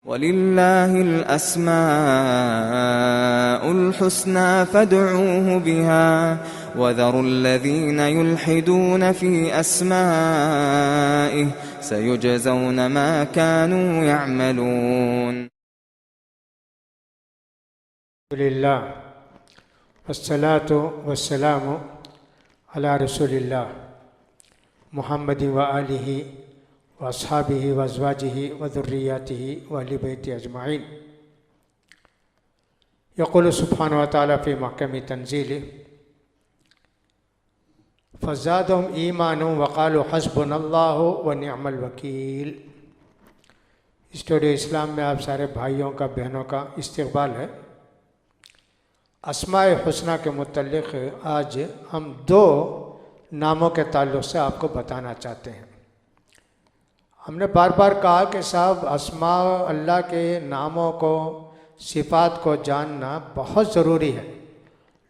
वलिल्लाहिल अस्माउल हुस्ना फदऊहु बिहा वज़रुल लज़ीना युल्हिदून फी अस्माइहि सयुजज़ौन मा कानू यअमलून। अल्हम्दुलिल्लाह वस्सलातु वस्सलामु अला रसूलिल्लाह मुहम्मदिन व आलिहि व अस्हाबिहि व अज़वाजिहि व ज़ुर्रिय्यतिहि व अहलि बैति अजमाइन। यक़ूलु सुब्हानहु व तआला फ़ी महकमि तंज़ीलिहि फ़ज़ादहुम ईमानन व क़ालू हस्बुनल्लाहु व निअमल वकील। स्टूडियो इस्लाम में आप सारे भाइयों का, बहनों का इस्तक़बाल है। अस्माए हुस्ना के मुतल्लिक़ आज हम दो नामों के ताल्लुक़ से आपको बताना चाहते हैं। हमने बार बार कहा कि साहब अस्मा अल्लाह के नामों को, सिफ़ात को जानना बहुत ज़रूरी है।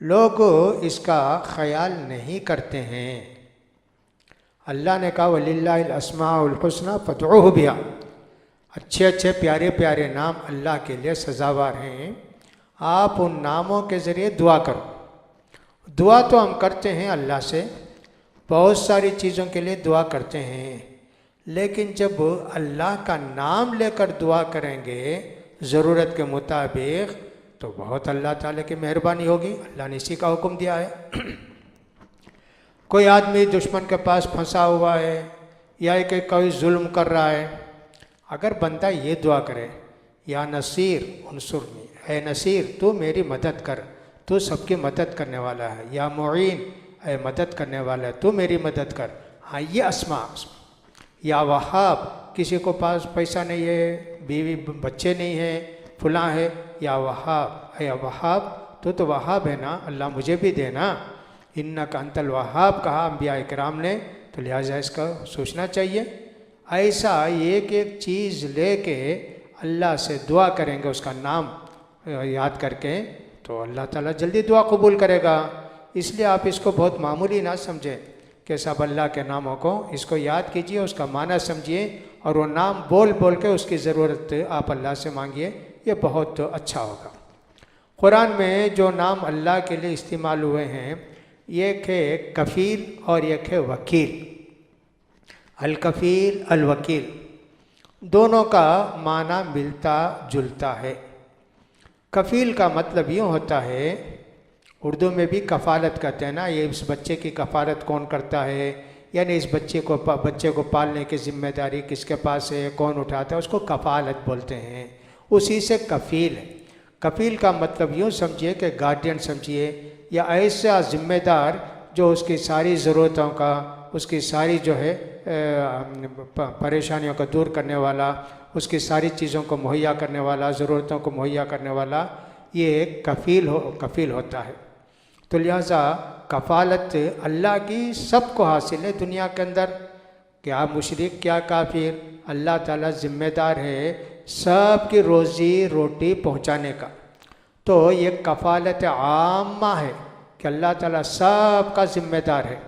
लोग इसका ख़याल नहीं करते हैं। अल्लाह ने कहा वलिल्लाहिल अस्माउल हुस्ना फदऊहु बिहा। अच्छे अच्छे प्यारे प्यारे नाम अल्लाह के लिए सज़ावार हैं। आप उन नामों के ज़रिए दुआ करो। दुआ तो हम करते हैं अल्लाह से, बहुत सारी चीज़ों के लिए दुआ करते हैं, लेकिन जब अल्लाह का नाम लेकर दुआ करेंगे ज़रूरत के मुताबिक तो बहुत अल्लाह ताला की मेहरबानी होगी। अल्लाह ने इसी का हुक्म दिया है। कोई आदमी दुश्मन के पास फंसा हुआ है या कि कोई जुल्म कर रहा है, अगर बंदा ये दुआ करे या नसीर उनसुरनी, ऐ नसीर तू मेरी मदद कर, तू सबकी मदद करने वाला है, या मुईन ऐ मदद करने वाला है, तू मेरी मदद कर। हाँ, ये अस्मा। या वहाब, किसी को पास पैसा नहीं है, बीवी बच्चे नहीं हैं, फलां है, या वहाब ऐ वहाब तो वहाब है ना, अल्लाह मुझे भी देना। इन्नका अंतल वहाब कहा अंबिया इकराम ने, तो लिहाजा इसका सोचना चाहिए। ऐसा एक एक चीज़ लेके अल्लाह से दुआ करेंगे, उसका नाम याद करके, तो अल्लाह ताला जल्दी दुआ कबूल करेगा। इसलिए आप इसको बहुत मामूली ना समझें कि सब अल्लाह के नामों को, इसको याद कीजिए, उसका माना समझिए और वो नाम बोल बोल के उसकी ज़रूरत आप अल्लाह से मांगिए, ये बहुत अच्छा होगा। कुरान में जो नाम अल्लाह के लिए इस्तेमाल हुए हैं, एक है कफ़ील और एक है वकील। अल-कफ़ील अल-वकील, दोनों का माना मिलता जुलता है। कफ़ील का मतलब यूँ होता है, उर्दू में भी कफ़ालत कहते हैं ना, ये इस बच्चे की कफ़ालत कौन करता है, यानी इस बच्चे को पालने की जिम्मेदारी किसके पास है, कौन उठाता है, उसको कफ़ालत बोलते हैं। उसी से कफ़ील है। कफ़ील का मतलब यूँ समझिए कि गार्डियन समझिए, या ऐसा ज़िम्मेदार जो उसकी सारी ज़रूरतों का, उसकी सारी जो है परेशानियों को दूर करने वाला, उसकी सारी चीज़ों को मुहैया करने वाला, ज़रूरतों को मुहैया करने वाला, ये एक कफ़ील होता है। तो लिहाजा कफ़ालत अल्लाह की सबको हासिल है दुनिया के अंदर। क्या मुशरिक क्या काफिर, अल्लाह ताला ज़िम्मेदार है सब की रोज़ी रोटी पहुँचाने का। तो ये कफ़ालत आम्मा है कि अल्लाह ताला सब का ज़िम्मेदार है।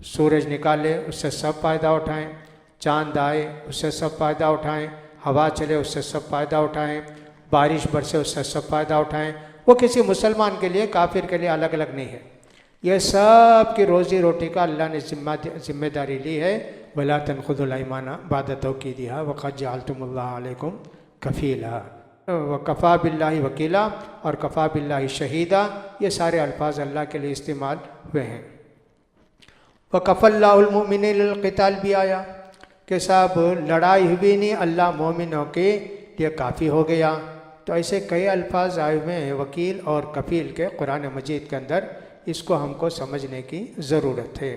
सूरज निकाले उससे सब फ़ायदा उठाएं, चाँद आए उससे सब फ़ायदा उठाएं, हवा चले उससे सब फ़ायदा उठाएं, बारिश बरसे उससे सब फ़ायदा उठाएं। वो किसी मुसलमान के लिए, काफिर के लिए अलग अलग नहीं है। यह सब की रोज़ी रोटी का अल्लाह ने जिम्मेदारी ली है। वला तनख़ुज़ुल अयमाना बअद तौकीदिहा वक़द जअलतुमुल्लाह अलैकुम कफ़ीला व कफ़ा बिल्लाहि वकीला और कफ़ा बिल्लाहि शहीदा, ये सारे अल्फाज अल्लाह के लिए इस्तेमाल हुए हैं। व कफ़ल्लाहुल मुमिनीन लिल क़िताल भी आया कि साहब लड़ाई हुई नहीं, अल्लाह मोमिनों के लिए काफ़ी हो गया। तो ऐसे कई अल्फाज आए हुए हैं वकील और कफ़ील के कुरान मजीद के अंदर, इसको हमको समझने की ज़रूरत है।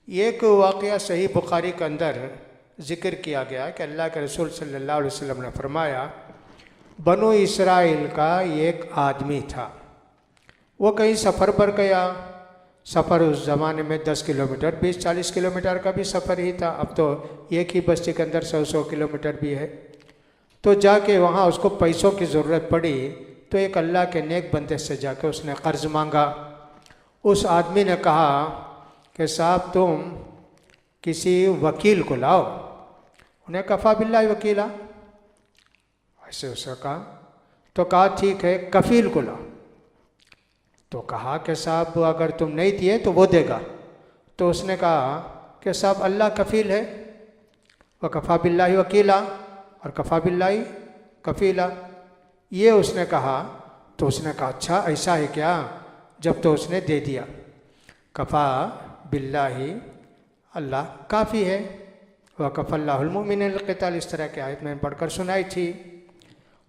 एक वाक़या सही बुखारी के अंदर ज़िक्र किया गया कि अल्लाह के रसूल सल्लल्लाहु अलैहि वसल्लम ने फरमाया, बनु इसराइल का एक आदमी था, वो कहीं सफ़र पर गया। सफ़र उस ज़माने में 10 किलोमीटर 20-40 किलोमीटर का भी सफ़र ही था। अब तो एक ही बस्ती के अंदर 100 किलोमीटर भी है। तो जाके वहाँ उसको पैसों की ज़रूरत पड़ी, तो एक अल्लाह के नेक बंदे से जाके उसने कर्ज़ मांगा। उस आदमी ने कहा कि साहब तुम किसी वकील को लाओ। उन्हें कफ़ा बिल्लाहि वकीला, ऐसे उसने कहा। तो कहा ठीक है, कफील को ला। तो कहा कि साहब अगर तुम नहीं दिए तो वो देगा। तो उसने कहा कि साहब अल्लाह कफील है, व कफ़ा बिल्लाहि वकीला, और कफ़ा बिल्लाहि कफीला, ये उसने कहा। तो उसने कहा अच्छा ऐसा है क्या। जब तो उसने दे दिया, कफ़ा बिल्लाहि, अल्लाह काफ़ी है, व कफ़ल्लाहुल मुमिनीनल क़िताल, इस तरह की आयत मैंने पढ़कर सुनाई थी।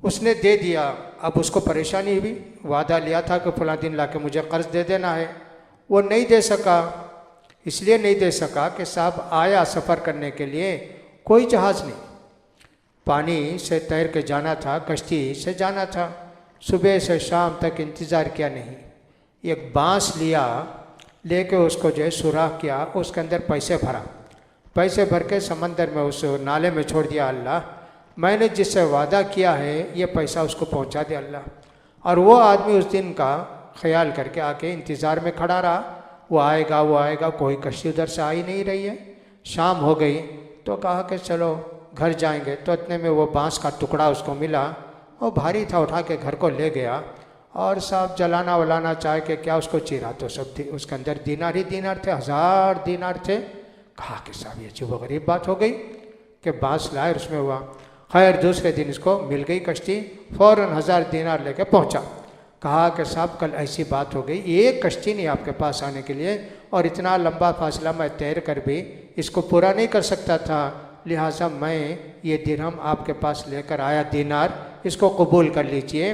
उसने दे दिया। अब उसको परेशानी हुई, वादा लिया था कि फलां दिन लाके मुझे कर्ज दे देना है, वो नहीं दे सका। इसलिए नहीं दे सका कि साहब आया सफ़र करने के लिए, कोई जहाज़ नहीं, पानी से तैर के जाना था, कश्ती से जाना था। सुबह से शाम तक इंतज़ार किया नहीं। एक बांस लिया, लेके उसको जो है सुराख किया, उसके अंदर पैसे भरा, पैसे भर के समंदर में उस नाले में छोड़ दिया। अल्लाह मैंने जिससे वादा किया है ये पैसा उसको पहुंचा दे अल्लाह। और वो आदमी उस दिन का ख्याल करके आके इंतज़ार में खड़ा रहा, वो आएगा वो आएगा, कोई कश्ती उधर से आ ही नहीं रही है। शाम हो गई तो कहा कि चलो घर जाएंगे। तो इतने में वो बांस का टुकड़ा उसको मिला, वो भारी था, उठा के घर को ले गया और साहब जलाना वलाना चाहे कि क्या उसको चीरा तो सब उसके अंदर दीनार ही दीनार थे, 1000 दीनार थे। कहा कि साहब ये अजीब गरीब बात हो गई कि बांस लाए और उसमें हुआ। खैर दूसरे दिन इसको मिल गई कश्ती, फ़ौरन 1000 दीनार लेके पहुंचा। कहा कि साहब कल ऐसी बात हो गई, एक कश्ती नहीं आपके पास आने के लिए, और इतना लंबा फासला मैं तैर कर भी इसको पूरा नहीं कर सकता था, लिहाजा मैं ये दिरहम आपके पास लेकर आया, दीनार, इसको कबूल कर लीजिए।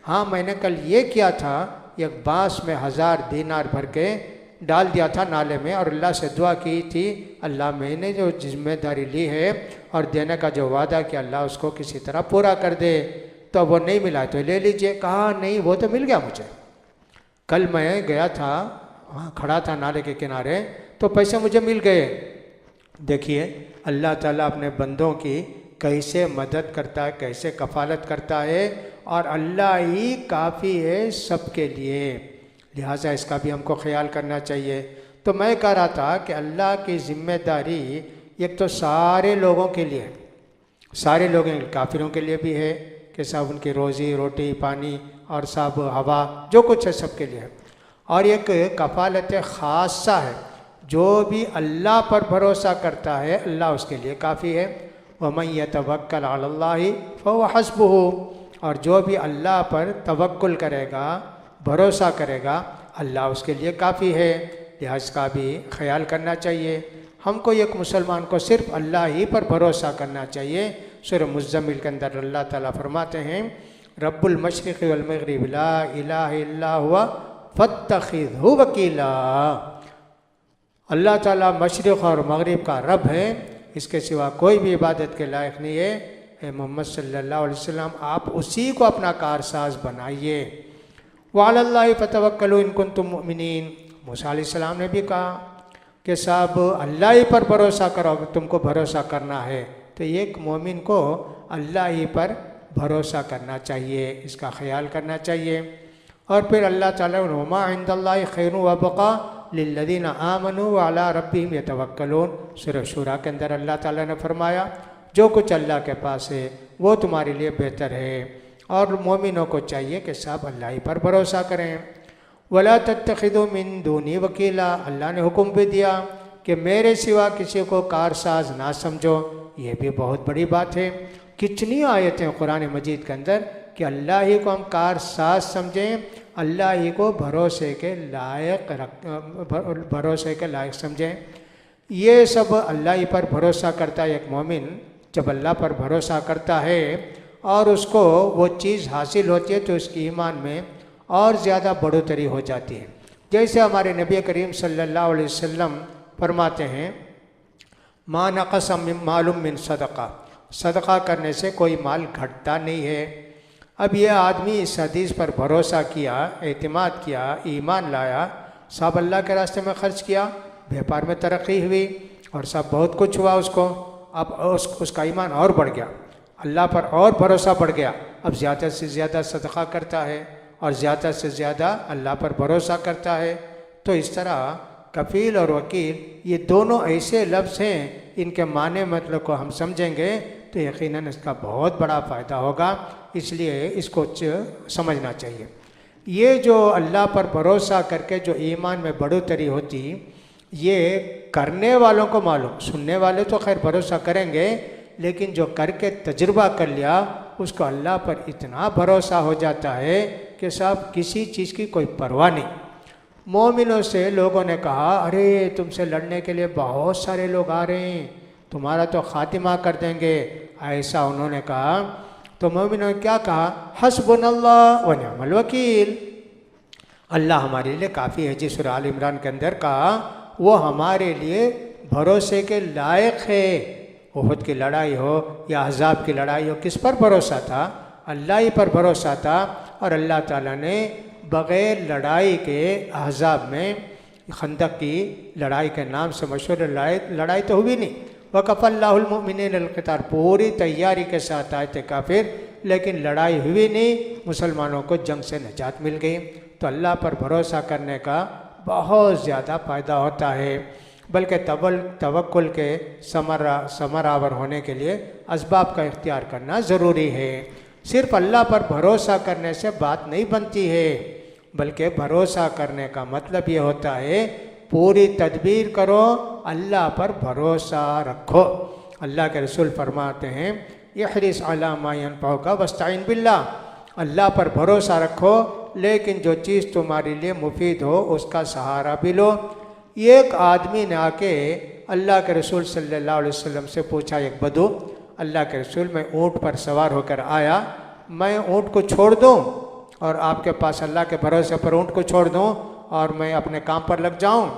हाँ मैंने कल ये किया था, एक बांस में 1000 दीनार भर के डाल दिया था नाले में, और अल्लाह से दुआ की थी अल्लाह मैंने जो जिम्मेदारी ली है और देने का जो वादा किया अल्लाह उसको किसी तरह पूरा कर दे। तो वो नहीं मिला तो ले लीजिए। कहा नहीं वो तो मिल गया मुझे, कल मैं गया था वहाँ खड़ा था नाले के किनारे तो पैसे मुझे मिल गए। देखिए अल्लाह ताला अपने बंदों की कैसे मदद करता है, कैसे कफ़ालत करता है, और अल्लाह ही काफ़ी है सबके लिए, लिहाजा इसका भी हमको ख्याल करना चाहिए। तो मैं कह रहा था कि अल्लाह की ज़िम्मेदारी एक तो सारे लोगों के लिए, सारे लोगों काफिरों के लिए भी है कि सब उनकी रोज़ी रोटी पानी और सब हवा जो कुछ है सबके लिए है, और एक कफ़ालत ख़ासा है, जो भी अल्लाह पर भरोसा करता है अल्लाह उसके लिए काफ़ी है। वमन यतवक्कल अलल्लाहि फहुव हस्बुहु, और जो भी अल्लाह पर तवक्कुल करेगा, भरोसा करेगा, अल्लाह उसके लिए काफ़ी है। लिहाज का भी ख्याल करना चाहिए। हमको एक मुसलमान को सिर्फ अल्लाह ही पर भरोसा करना चाहिए। सूरह मुज़्ज़मिल के अंदर अल्लाह ताला फरमाते हैं रब्बुल मशरिक़ वल मग़रिब ला इलाहा इल्ला हुवा फत्तखिज़हु वकीला। अल्लाह ताला मशरिक़ और मग़रिब का रब है, इसके सिवा कोई भी इबादत के लायक नहीं है। मोहम्मद सल्लल्लाहु अलैहि वसल्लम आप उसी को अपना कारसाज बनाइए। वअलल्लाहि फतवक्कलू इन कुंतुम मुमिनीन। मूसा अलैहिस्सलाम ने भी कहा कि साहब अल्लाह ही पर भरोसा करो, तुमको भरोसा करना है तो एक मोमिन को अल्लाह ही पर भरोसा करना चाहिए, इसका ख्याल करना चाहिए। और फिर अल्लाह ताला वमा इंदल्लाहि खैरुन व बक़ा लिल्लज़ीना आमनू व अला रब्बिहिम यतवक्कलून। सूरह शूरा के अंदर अल्लाह ताला ने फरमाया जो कुछ अल्लाह के पास है वो तुम्हारे लिए बेहतर है, और मोमिनों को चाहिए कि सब अल्लाह ही पर भरोसा करें। वला तत्तखिदू मिन दूनी वकीला, अल्लाह ने हुक्म भी दिया कि मेरे सिवा किसी को कारसाज ना समझो। ये भी बहुत बड़ी बात है। कितनी आयतें कुरान मजीद के अंदर कि अल्लाह ही को हम कारसाज समझें, अल्लाह ही को भरोसे के लायक समझें। ये सब अल्लाह ही पर भरोसा करता है। एक मोमिन जब अल्लाह पर भरोसा करता है और उसको वो चीज़ हासिल होती है तो उसकी ईमान में और ज़्यादा बढ़ोतरी हो जाती है। जैसे हमारे नबी करीम सल्लल्लाहु अलैहि वसल्लम फरमाते हैं मा नक़स मालुम मिन सदक़ा, सदक़ा करने से कोई माल घटता नहीं है। अब ये आदमी इस हदीस पर भरोसा किया, एतमाद किया, ईमान लाया, सब अल्लाह के रास्ते में ख़र्च किया, व्यापार में तरक्की हुई और सब बहुत कुछ हुआ उसको। अब उसका ईमान और बढ़ गया, अल्लाह पर और भरोसा बढ़ गया। अब ज़्यादा से ज़्यादा सदक़ा करता है और ज़्यादा से ज़्यादा अल्लाह पर भरोसा करता है। तो इस तरह कफ़ील और वकील ये दोनों ऐसे लफ्ज़ हैं, इनके माने मतलब को हम समझेंगे तो यकीनन इसका बहुत बड़ा फ़ायदा होगा, इसलिए इसको समझना चाहिए। ये जो अल्लाह पर भरोसा करके जो ईमान में बढ़ोतरी होती, ये करने वालों को मालूम, सुनने वाले तो खैर भरोसा करेंगे, लेकिन जो करके तजुर्बा कर लिया उसको अल्लाह पर इतना भरोसा हो जाता है कि साहब किसी चीज़ की कोई परवाह नहीं। मोमिनों से लोगों ने कहा, अरे तुमसे लड़ने के लिए बहुत सारे लोग आ रहे हैं, तुम्हारा तो खातिमा कर देंगे, ऐसा उन्होंने कहा। तो मोमिनों ने क्या कहा, हस्बुनल्लाह व निअमल वकील, अल्लाह हमारे लिए काफ़ी है। जिस सूरह आल इमरान के अंदर कहा वो हमारे लिए भरोसे के लायक है। उहुद की लड़ाई हो या अहज़ाब की लड़ाई हो, किस पर भरोसा था? अल्लाह ही पर भरोसा था। और अल्लाह ताला ने बग़ैर लड़ाई के अहज़ाब में, खंदक की लड़ाई के नाम से मशहूर लड़ाई तो हुई नहीं, वकफ़ल्लाहुल मुमिनीन अल क़िताल, पूरी तैयारी के साथ आए थे काफिर, लेकिन लड़ाई हुई नहीं, मुसलमानों को जंग से निजात मिल गई। तो अल्लाह पर भरोसा करने का बहुत ज़्यादा फ़ायदा होता है। बल्कि तवक्कुल के समरावर होने के लिए असबाब का इख्तियार करना ज़रूरी है। सिर्फ अल्लाह पर भरोसा करने से बात नहीं बनती है, बल्कि भरोसा करने का मतलब ये होता है पूरी तदबीर करो, अल्लाह पर भरोसा रखो। अल्लाह के रसूल फरमाते हैं, इहरिस अला मा यनफउका वस्तईन बिल्लाह, अल्लाह पर भरोसा रखो, लेकिन जो चीज़ तुम्हारे लिए मुफीद हो उसका सहारा भी लो। एक आदमी ने आके अल्लाह के रसूल सल्लल्लाहु अलैहि वसल्लम से पूछा, एक बदू, अल्लाह के रसूल मैं ऊँट पर सवार होकर आया, मैं ऊँट को छोड़ दूँ और आपके पास अल्लाह के भरोसे पर ऊँट को छोड़ दूँ और मैं अपने काम पर लग जाऊँ,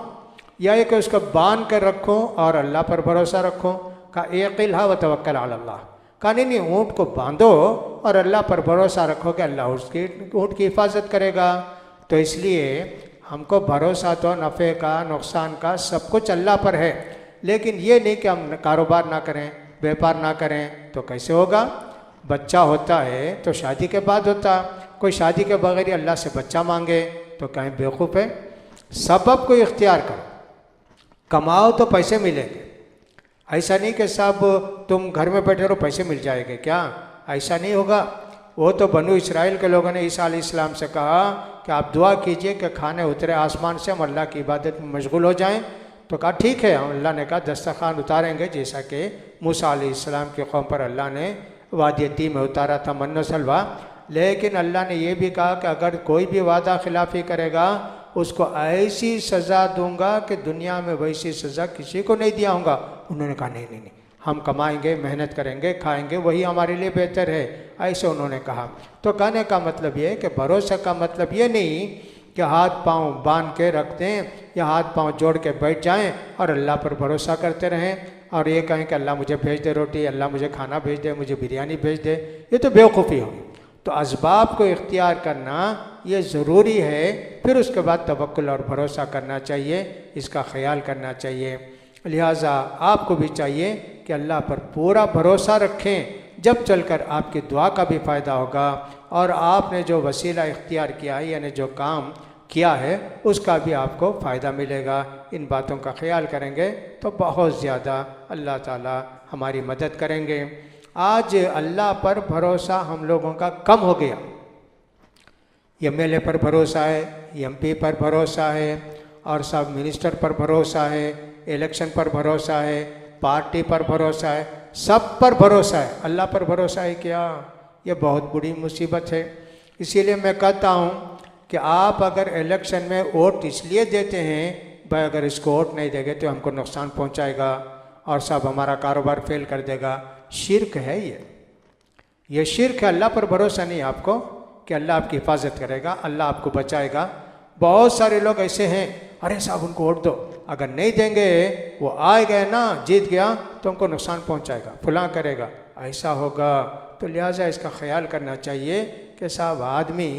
या ये कि उसको बांध कर रखूँ और अल्लाह पर भरोसा रखूँ? कहा इक़िलहा व तवक्कल अला अल्लाह, कहा नहीं, ऊँट को बांधो और अल्लाह पर भरोसा रखो कि अल्लाह उसकी ऊँट की हिफाजत करेगा। तो इसलिए हमको भरोसा तो नफ़े का, नुकसान का, सब कुछ अल्लाह पर है, लेकिन ये नहीं कि हम कारोबार ना करें, व्यापार ना करें, तो कैसे होगा? बच्चा होता है तो शादी के बाद होता, कोई शादी के बगैर ही अल्लाह से बच्चा मांगे तो कहीं बेवकूफ़ है। सबब को इख्तियार करो, कमाओ तो पैसे मिलेंगे। ऐसा नहीं कि साहब तुम घर में बैठे रहो पैसे मिल जाएंगे, क्या ऐसा नहीं होगा। वो तो बनु इसराइल के लोगों ने ईसा अलैहिस्सलाम से कहा कि आप दुआ कीजिए कि खाने उतरे आसमान से, हम अल्लाह की इबादत में मशगूल हो जाएं। तो कहा ठीक है, अल्लाह ने कहा दस्तरखान उतारेंगे, जैसा कि मूसा अलैहिस्सलाम की कौम पर अल्लाह ने वादी ती में उतारा था मन्नो सलवा। लेकिन अल्लाह ने यह भी कहा कि अगर कोई भी वादा खिलाफ़ी करेगा उसको ऐसी सज़ा दूंगा कि दुनिया में वैसी सज़ा किसी को नहीं दिया होगा। उन्होंने कहा नहीं, हम कमाएंगे, मेहनत करेंगे, खाएंगे, वही हमारे लिए बेहतर है, ऐसे उन्होंने कहा। तो कहने का मतलब ये है कि भरोसा का मतलब ये नहीं कि हाथ पांव बांध के रख दें या हाथ पांव जोड़ के बैठ जाएं और अल्लाह पर भरोसा करते रहें और ये कहें कि अल्लाह मुझे भेज दे रोटी, अल्लाह मुझे खाना भेज दे, मुझे बिरयानी भेज दे, ये तो बेवकूफ़ी होगी। तो असबाब को इख्तियार करना ये ज़रूरी है, फिर उसके बाद तवक्कुल और भरोसा करना चाहिए, इसका ख्याल करना चाहिए। लिहाजा आपको भी चाहिए कि अल्लाह पर पूरा भरोसा रखें, जब चलकर आपकी दुआ का भी फ़ायदा होगा और आपने जो वसीला इख्तियार किया है, यानी जो काम किया है, उसका भी आपको फ़ायदा मिलेगा। इन बातों का ख्याल करेंगे तो बहुत ज़्यादा अल्लाह ताला हमारी मदद करेंगे। आज अल्लाह पर भरोसा हम लोगों का कम हो गया। MLA पर भरोसा है, MP पर भरोसा है, और सब मिनिस्टर पर भरोसा है, इलेक्शन पर भरोसा है, पार्टी पर भरोसा है, सब पर भरोसा है, अल्लाह पर भरोसा है क्या? ये बहुत बड़ी मुसीबत है। इसीलिए मैं कहता हूँ कि आप अगर इलेक्शन में वोट इसलिए देते हैं, भाई अगर इसको वोट नहीं देंगे तो हमको नुकसान पहुँचाएगा और सब हमारा कारोबार फेल कर देगा, शिर्क है ये शिर्क है। अल्लाह पर भरोसा नहीं आपको कि अल्लाह आपकी हिफाजत करेगा, अल्लाह आपको बचाएगा। बहुत सारे लोग ऐसे हैं, अरे साहब उनको वोट दो, अगर नहीं देंगे वो आए गए ना, जीत गया तो हमको नुकसान पहुंचाएगा, फलां करेगा, ऐसा होगा। तो लिहाजा इसका ख्याल करना चाहिए कि साहब आदमी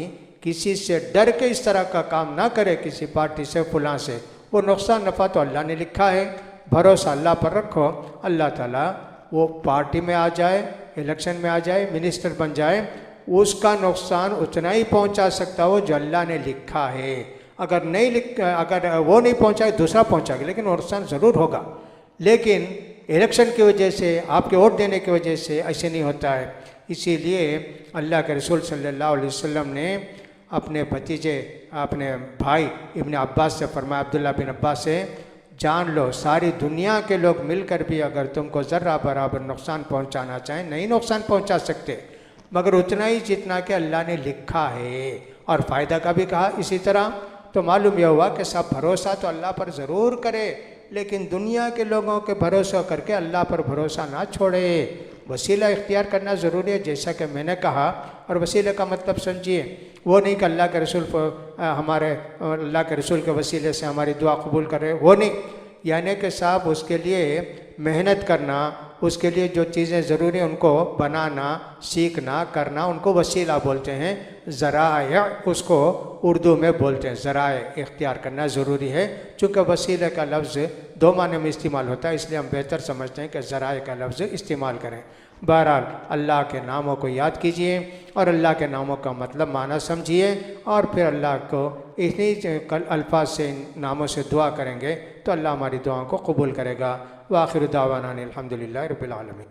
किसी से डर के इस तरह का काम ना करे, किसी पार्टी से, फलां से। वो नुकसान नफ़ा तो अल्लाह ने लिखा है, भरोसा अल्लाह पर रखो, अल्लाह ताला वो पार्टी में आ जाए, इलेक्शन में आ जाए, मिनिस्टर बन जाए, उसका नुकसान उतना ही पहुंचा सकता हो जो अल्लाह ने लिखा है। अगर नहीं अगर वो नहीं पहुंचाए दूसरा पहुंचाएगा, लेकिन नुकसान ज़रूर होगा। लेकिन इलेक्शन की वजह से, आपके वोट देने की वजह से ऐसे नहीं होता है। इसीलिए अल्लाह के रसूल सल्लल्लाहु अलैहि वसल्लम ने अपने भतीजे, अपने भाई इब्न अब्बास से फरमाया, अब्दुल्ला बिन अब्बास से, जान लो सारी दुनिया के लोग मिलकर भी अगर तुमको ज़र्रा बराबर नुकसान पहुंचाना चाहें नहीं नुकसान पहुंचा सकते, मगर उतना ही जितना कि अल्लाह ने लिखा है। और फ़ायदा का भी कहा। इसी तरह तो मालूम यह हुआ कि सब भरोसा तो अल्लाह पर ज़रूर करे, लेकिन दुनिया के लोगों के भरोसा करके अल्लाह पर भरोसा ना छोड़े। वसीला इख्तियार करना ज़रूरी है, जैसा कि मैंने कहा। और वसीले का मतलब समझिए, वो नहीं कि अल्लाह के रसूल हमारे अल्लाह के रसूल के वसीले से हमारी दुआ कबूल करे, वो नहीं। यानी कि साहब उसके लिए मेहनत करना, उसके लिए जो चीज़ें ज़रूरी हैं उनको बनाना, सीखना, करना, उनको वसीला बोलते हैं। ज़राए उसको उर्दू में बोलते हैं, ज़राए इख्तियार करना ज़रूरी है। चूँकि वसीले का लफ्ज़ दो माने में इस्तेमाल होता है, इसलिए हम बेहतर समझते हैं कि ज़राए का लफ्ज़ इस्तेमाल करें। बहरहाल अल्लाह के नामों को याद कीजिए और अल्लाह के नामों का मतलब माना समझिए, और फिर अल्लाह को इन्हीं अल्फाज से, नामों से दुआ करेंगे तो अल्लाह हमारी दुआओं को कबूल करेगा। व आखिर दावाना अनिल हम्दुलिल्लाहि रब्बिल आलमीन।